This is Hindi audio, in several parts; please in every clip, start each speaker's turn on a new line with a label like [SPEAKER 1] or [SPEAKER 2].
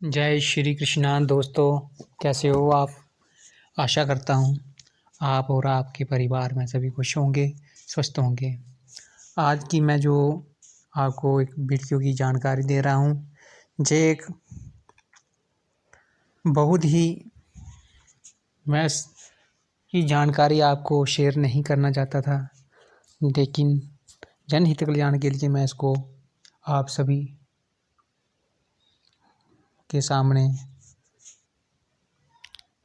[SPEAKER 1] जय श्री कृष्णा दोस्तों। कैसे हो आप? आशा करता हूँ आप और आपके परिवार में सभी खुश होंगे, स्वस्थ होंगे। आज की मैं जो आपको एक वीडियो की जानकारी दे रहा हूँ, जे एक बहुत ही मैं की जानकारी आपको शेयर नहीं करना चाहता था, लेकिन जनहित कल्याण के लिए मैं इसको आप सभी के सामने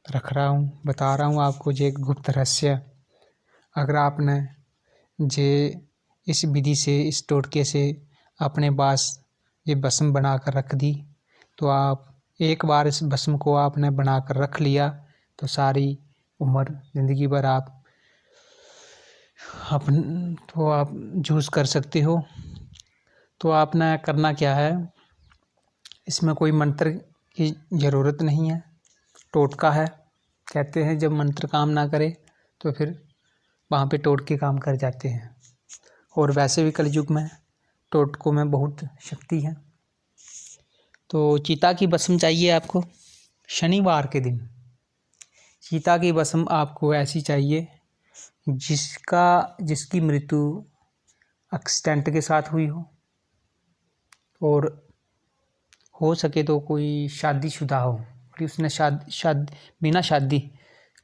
[SPEAKER 1] रख रहा हूँ, बता रहा हूँ आपको। जे एक गुप्त रहस्य, अगर आपने जे इस विधि से, इस टोटके से अपने पास ये भस्म बना कर रख दी, तो आप एक बार इस भस्म को आपने बना कर रख लिया तो सारी उम्र, ज़िंदगी भर आप यूज़ कर सकते हो। तो आपने करना क्या है, इसमें कोई मंत्र की ज़रूरत नहीं है, टोटका है। कहते हैं जब मंत्र काम ना करे तो फिर वहाँ पे टोटके काम कर जाते हैं। और वैसे भी कलयुग में टोटकों में बहुत शक्ति है। तो चीता की भस्म चाहिए आपको शनिवार के दिन। चीता की भस्म आपको ऐसी चाहिए जिसकी मृत्यु एक्सीडेंट के साथ हुई हो, और हो सके तो कोई शादीशुदा हो, कि उसने बिना शादी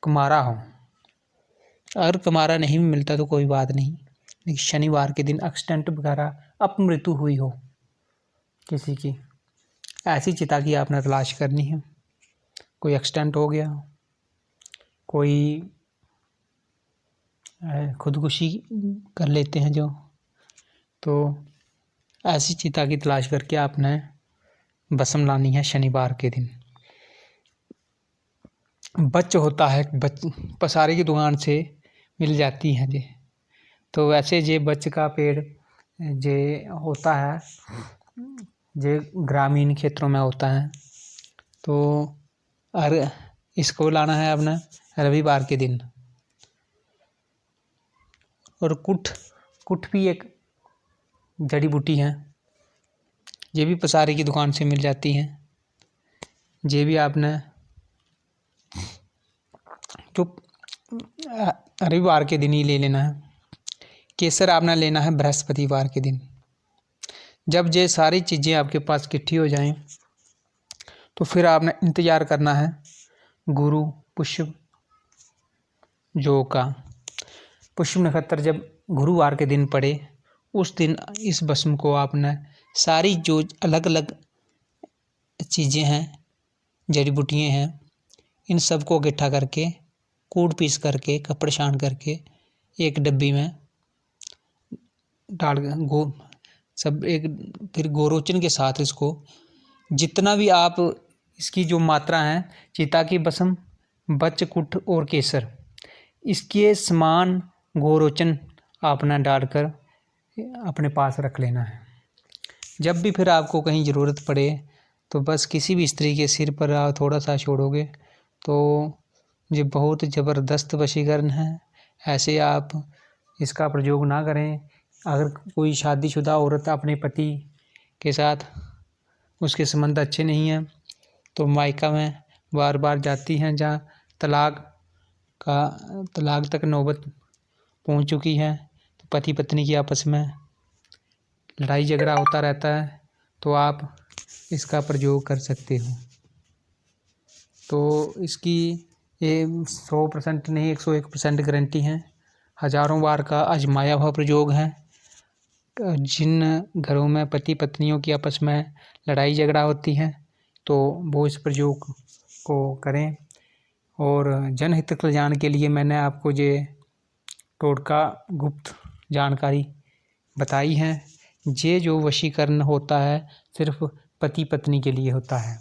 [SPEAKER 1] कुमारा हो। अगर कुमारा नहीं मिलता तो कोई बात नहीं, लेकिन शनिवार के दिन एक्सीडेंट वगैरह अपमृत्यु हुई हो किसी की, ऐसी चिता की आपने तलाश करनी है। कोई एक्सीडेंट हो गया, कोई खुदकुशी कर लेते हैं जो, तो ऐसी चिता की तलाश करके आपने भस्म लानी है शनिवार के दिन। बच होता है, पसारे की दुकान से मिल जाती है जे। तो वैसे जे बच का पेड़ जे होता है, जे ग्रामीण क्षेत्रों में होता है, तो इसको लाना है आपने रविवार के दिन। और कुठ भी एक जड़ी बूटी है, ये भी पसारे की दुकान से मिल जाती है। ये भी आपने तो रविवार के दिन ही ले लेना है। केसर आपने लेना है बृहस्पतिवार के दिन। जब ये सारी चीज़ें आपके पास इकट्ठी हो जाएं, तो फिर आपने इंतज़ार करना है गुरु पुष्य योग का। पुष्य नक्षत्र जब गुरुवार के दिन पड़े, उस दिन इस भस्म को आपने सारी जो अलग अलग चीज़ें हैं, जड़ी बूटियाँ हैं, इन सबको इकट्ठा करके, कूट पीस करके, कपड़े छान करके एक डब्बी में डाल फिर गोरोचन के साथ इसको जितना भी आप इसकी जो मात्रा है, चिता की भस्म, बच, कुठ और केसर, इसके समान गोरोचन आपने डालकर अपने पास रख लेना है। जब भी फिर आपको कहीं ज़रूरत पड़े तो बस किसी भी स्त्री के सिर पर आप थोड़ा सा छोड़ोगे तो ये बहुत ज़बरदस्त वशीकरण है। ऐसे आप इसका प्रयोग ना करें। अगर कोई शादीशुदा औरत अपने पति के साथ, उसके संबंध अच्छे नहीं हैं, तो मायका में बार बार जाती हैं, जहाँ तलाक तक नौबत पहुंच चुकी है, तो पति पत्नी की आपस में लड़ाई झगड़ा होता रहता है, तो आप इसका प्रयोग कर सकते हो। तो इसकी ये 100% नहीं 101% गारंटी है। हज़ारों बार का आजमाया हुआ प्रयोग है। जिन घरों में पति पत्नियों की आपस में लड़ाई झगड़ा होती है, तो वो इस प्रयोग को करें। और जनहित कल्याण के लिए मैंने आपको ये टोटका गुप्त जानकारी बताई है। ये जो वशीकरण होता है सिर्फ पति पत्नी के लिए होता है।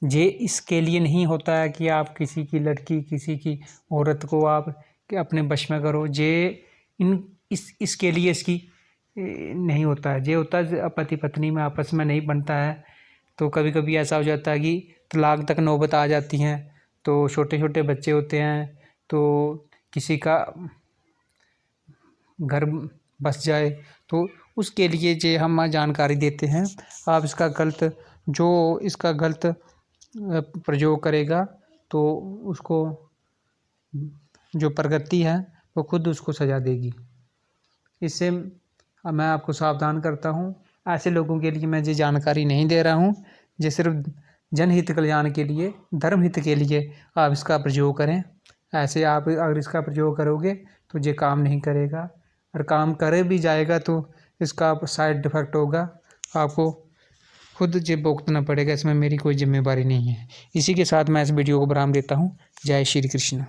[SPEAKER 1] ये इसके लिए नहीं होता है कि आप किसी की लड़की, किसी की औरत को आप अपने वश में करो। ये इसके लिए इसकी नहीं होता है। ये होता है पति पत्नी में आपस में नहीं बनता है, तो कभी कभी ऐसा हो जाता है कि तलाक तक नौबत आ जाती हैं, तो छोटे छोटे बच्चे होते हैं, तो किसी का घर बस जाए, तो उसके लिए जो हम जानकारी देते हैं। आप इसका गलत प्रयोग करेगा तो उसको जो प्रकृति है वो खुद उसको सजा देगी। इससे मैं आपको सावधान करता हूँ। ऐसे लोगों के लिए मैं ये जानकारी नहीं दे रहा हूँ। ये सिर्फ जनहित कल्याण के लिए, धर्म हित के लिए आप इसका प्रयोग करें। ऐसे आप अगर इसका प्रयोग करोगे तो ये काम नहीं करेगा, और काम करे भी जाएगा तो इसका साइड इफेक्ट होगा, आपको खुद ये भुगतना पड़ेगा। इसमें मेरी कोई जिम्मेदारी नहीं है। इसी के साथ मैं इस वीडियो को विराम देता हूँ। जय श्री कृष्ण।